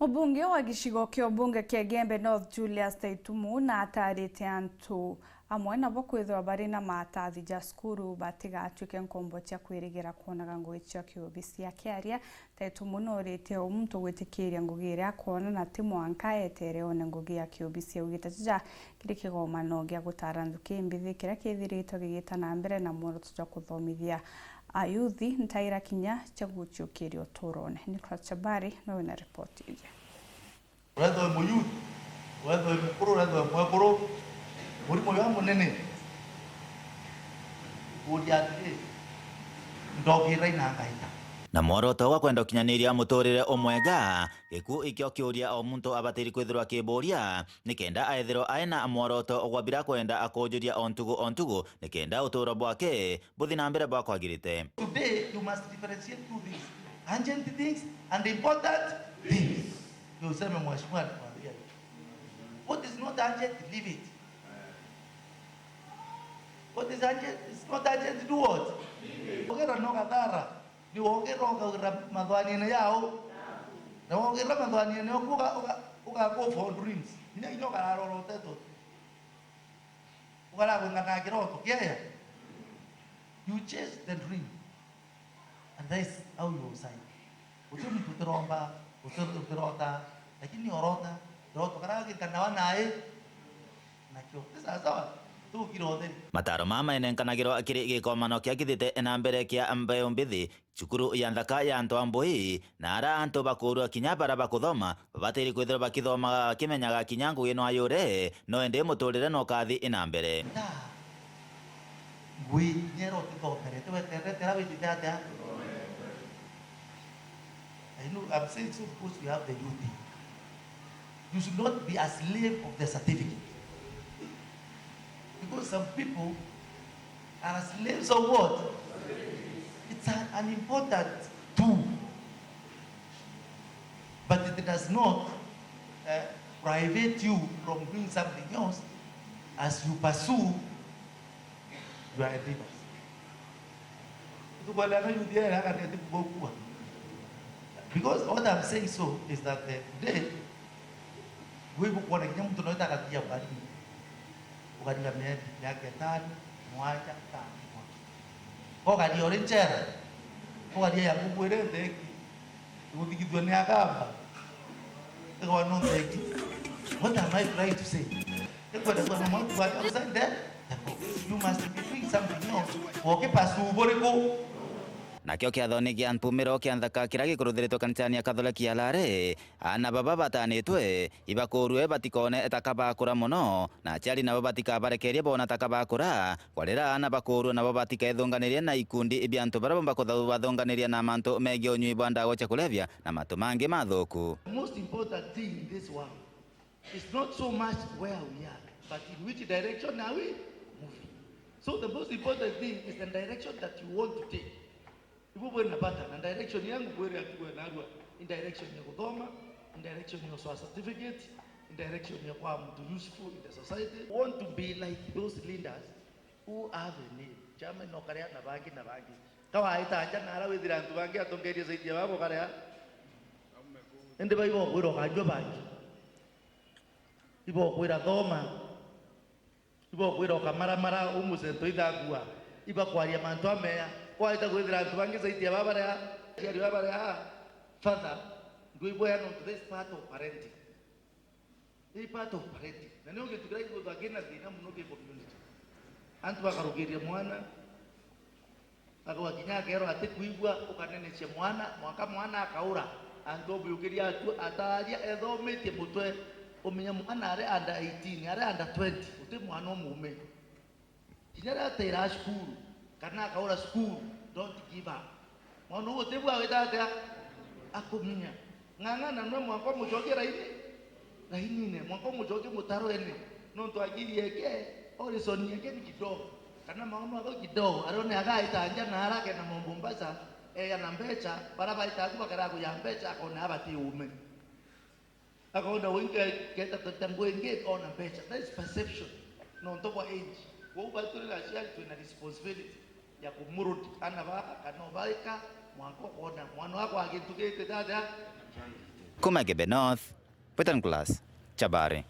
Mubunge wa gicigo kia bunge kia Gembe North Julius Taitumu na atarite antu amwe nabo kwithwa bari na matathi ja skuru batigatuike nkombo cia kwirigira kuonaga ngui cia kiubisi ya kiaria. Taitumu norite omuntu gwitikiria ngugi iria kuona na ti mwanka etere one ngugi ya kiubisi ugite ja kiri kigomano gia gutara nthuki mbithi kiria kithiritwo gigita na mbere na muoroto ja kuthomithia ayuthi ntaira kinya cha guciukiria uturone. Nicholas Chabari no na report ije. Whether I'm youth, whether I'm pro, whether I'm pro, murimo ya munene uriatire ndogira ina kaita na muoroto wa kwenda ukinyaniria muturire omwega giku ikio kiuria o muntu abatiri kwithirwa kiburia nikenda aethirwo aina muoroto gwabira kwenda akonjuria ontugu nikenda uturo bwake buthi na mbere bwa kwagirite. Today you must differentiate two things, urgent things and important things. You say mheshimiwa, what is not urgent, leave it. What is urgent, it's not urgent, do what? Ogera no kadara ni ogera ogera madhani yao na ogera madhani yao uga go for dreams ina ino kararo roteto ugara ngana kiroto yeah, you chase the dream and that's how you sign. Utumi tutromba utrota lakini orota roto karagi kanawa nae na kyo sasa tu kirode mataro mama enenkanagirwo akiri gikomano kia githite na mbere kia mbayo mbithi cukuru ya nthaka ya antu ambui na ara antu bakuru kinya bara bakuthoma batiri kwithirwa bakithoma kimenyaga kinya ngugi no ayure no ende muturire no kathi ina mbere ngui nyero tiko perete wetere terabi tata. I know I'm saying so because we have the duty. You should not be a slave of the certificate. Because some people are slaves of what? It's an important tool. But it does not private you from doing something else as you pursue your endeavors. Because what I'm saying so is that today we want to get to know that we are bad. We are going to get that moja tano. Oga di orange. Oga di ya kukwere ndeki. Ukikitu ni akaba. Ego no ndeki. What am I trying to say? Ego da kwa mama kwa outside there. You must be doing something else. Oke pasu boreko. Nakio kiathoni gia mpumiro kia nthaka kiria gikuruthiritwo kanisani ya Katholiki ya Lare ana baba batanitwe ibakurwe batikone etakabakura muno na aciari nabo batikabarekerie bona takabakura kwarira ana bakurwe nabo batikethunganirie na ikundi ibiantu bara bathunganiria na mantu megie unyui bwa ndawa cia kulevya na matu mangi mathuku. The most important thing in this world is not so much where we are, but in which direction are we moving. So the most important thing is the direction that you want to take. Ibu napata na direction yangu kweli atuwe narua in direction ya kuthoma, in direction ya soa certificate, in direction ya kwa mtu useful in the society. I want to be like those leaders who have a name. Chama no karea na bangi. Kawa haita aja na ala withira ntu bangi atongeria zaidi ya wabo karea. Ende ba ibo kwiro kanjo bangi. Ibo kwira thoma. Ibo kwiro kamara umusento ithagua. Iba kwaria mantu ameya. Kwa ita kwithira antu bangi zaidi ya baba ya father ndui boya no this part of parenting. This part of parenting. Na ndio kitu kile kwa kina dina muno ke community. Antu bakarugiria mwana akawa kinya kero ati kuigwa ukanenecia mwana akaura antu buyukiria atu ataria ethometie mutwe umenya mwana ari under 18 ari under 20 uti mwana omume kinyara tera school kana kaura school, don't give up. Mwana wote bwa wetata akumnya ngangana no mwako mujoge raini ne mwako mujoge mutaro ene no to agiri yake horizon yake ni kidogo kana maono yako kidogo arone agaita anja na haraka na Mombasa ya nambecha barabara itakuwa karago ya mbecha akona abati ume akona wengi keta tangu engage on mbecha. That is perception no to kwa age wo batule la shia tuna responsibility ya kumurudi anaba kanobaika mwako ona mwana wako agitukete dada kuma Gembe North, Western Class, Chabari.